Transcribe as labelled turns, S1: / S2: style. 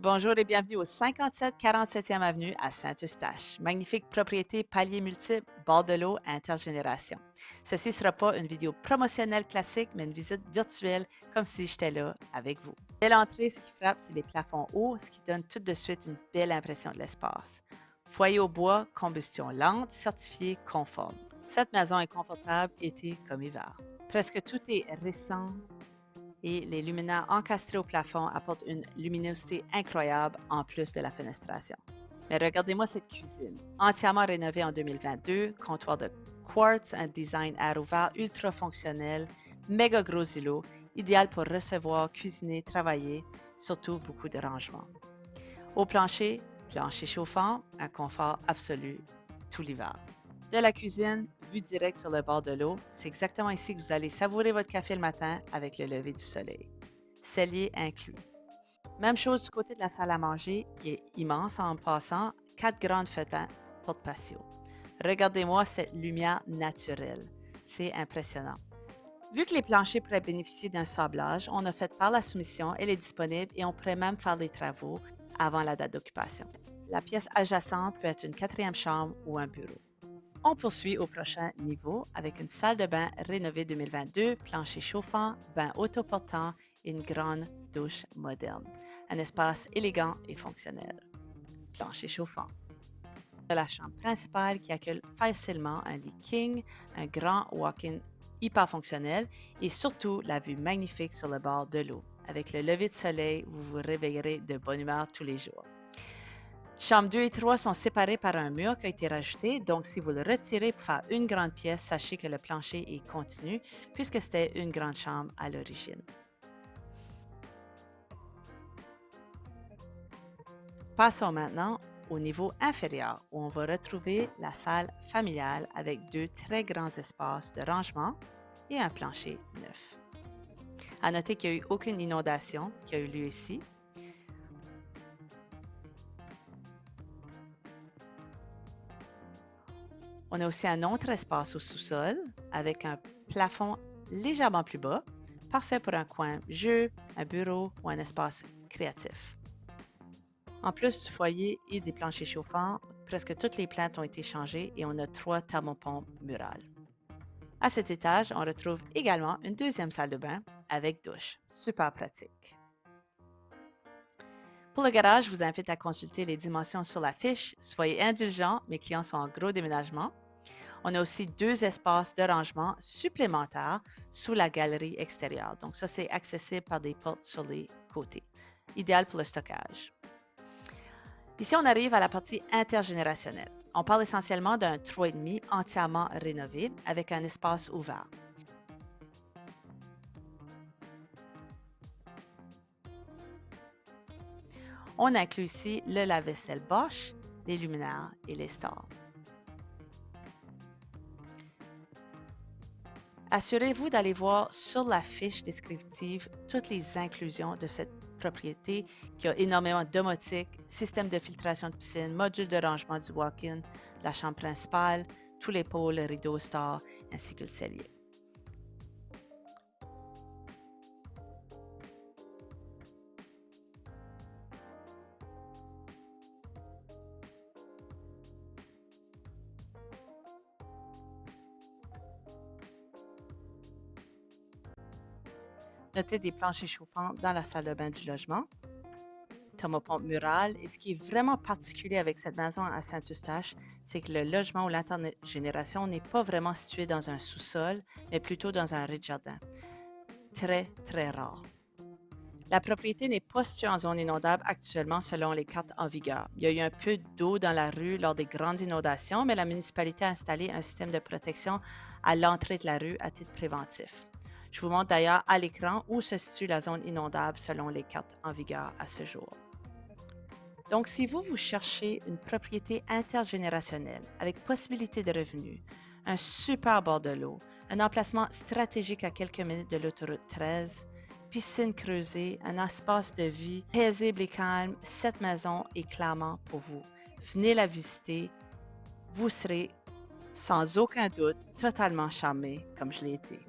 S1: Bonjour et bienvenue au 5747e avenue à Saint-Eustache. Magnifique propriété palier multiple, bord de l'eau, intergénération. Ceci ne sera pas une vidéo promotionnelle classique, mais une visite virtuelle comme si j'étais là avec vous. Dès l'entrée, ce qui frappe, c'est les plafonds hauts, ce qui donne tout de suite une belle impression de l'espace. Foyer au bois, combustion lente, certifié conforme. Cette maison est confortable été comme hiver. Presque tout est récent, et les luminaires encastrés au plafond apportent une luminosité incroyable en plus de la fenestration. Mais regardez-moi cette cuisine, entièrement rénovée en 2022, comptoir de quartz, un design air ouvert ultra fonctionnel, méga gros îlot, idéal pour recevoir, cuisiner, travailler, surtout beaucoup de rangements. Au plancher, plancher chauffant, un confort absolu tout l'hiver. De la cuisine, vue directe sur le bord de l'eau, c'est exactement ici que vous allez savourer votre café le matin avec le lever du soleil. Cellier inclus. Même chose du côté de la salle à manger, qui est immense en passant, 4 grandes fenêtres porte-patio. Regardez-moi cette lumière naturelle. C'est impressionnant. Vu que les planchers pourraient bénéficier d'un sablage, on a fait faire la soumission, elle est disponible et on pourrait même faire des travaux avant la date d'occupation. La pièce adjacente peut être une quatrième chambre ou un bureau. On poursuit au prochain niveau avec une salle de bain rénovée 2022, plancher chauffant, bain autoportant et une grande douche moderne. Un espace élégant et fonctionnel. Plancher chauffant. De la chambre principale qui accueille facilement un lit king, un grand walk-in hyper fonctionnel et surtout la vue magnifique sur le bord de l'eau. Avec le lever de soleil, vous vous réveillerez de bonne humeur tous les jours. Chambres 2 et 3 sont séparées par un mur qui a été rajouté, donc si vous le retirez pour faire une grande pièce, sachez que le plancher est continu puisque c'était une grande chambre à l'origine. Passons maintenant au niveau inférieur où on va retrouver la salle familiale avec deux très grands espaces de rangement et un plancher neuf. À noter qu'il n'y a eu aucune inondation qui a eu lieu ici. On a aussi un autre espace au sous-sol avec un plafond légèrement plus bas, parfait pour un coin jeu, un bureau ou un espace créatif. En plus du foyer et des planchers chauffants, presque toutes les plaintes ont été changées et on a 3 thermopompes murales. À cet étage, on retrouve également une deuxième salle de bain avec douche. Super pratique. Pour le garage, je vous invite à consulter les dimensions sur la fiche. Soyez indulgents, mes clients sont en gros déménagement. On a aussi 2 espaces de rangement supplémentaires sous la galerie extérieure. Donc ça, c'est accessible par des portes sur les côtés. Idéal pour le stockage. Ici, on arrive à la partie intergénérationnelle. On parle essentiellement d'un 3,5 entièrement rénové avec un espace ouvert. On inclut ici le lave-vaisselle Bosch, les luminaires et les stores. Assurez-vous d'aller voir sur la fiche descriptive toutes les inclusions de cette propriété qui a énormément de domotique, système de filtration de piscine, module de rangement du walk-in, la chambre principale, tous les pôles, le rideau store ainsi que le cellier. Notez des planchers chauffants dans la salle de bain du logement, thermopompe murale. Et ce qui est vraiment particulier avec cette maison à Saint-Eustache, c'est que le logement ou l'intergénération n'est pas vraiment situé dans un sous-sol, mais plutôt dans un rez-de-jardin. Très, très rare. La propriété n'est pas située en zone inondable actuellement selon les cartes en vigueur. Il y a eu un peu d'eau dans la rue lors des grandes inondations, mais la municipalité a installé un système de protection à l'entrée de la rue à titre préventif. Je vous montre d'ailleurs à l'écran où se situe la zone inondable selon les cartes en vigueur à ce jour. Donc, si vous cherchez une propriété intergénérationnelle avec possibilité de revenus, un super bord de l'eau, un emplacement stratégique à quelques minutes de l'autoroute 13, piscine creusée, un espace de vie paisible et calme, cette maison est clairement pour vous. Venez la visiter, vous serez sans aucun doute totalement charmé comme je l'ai été.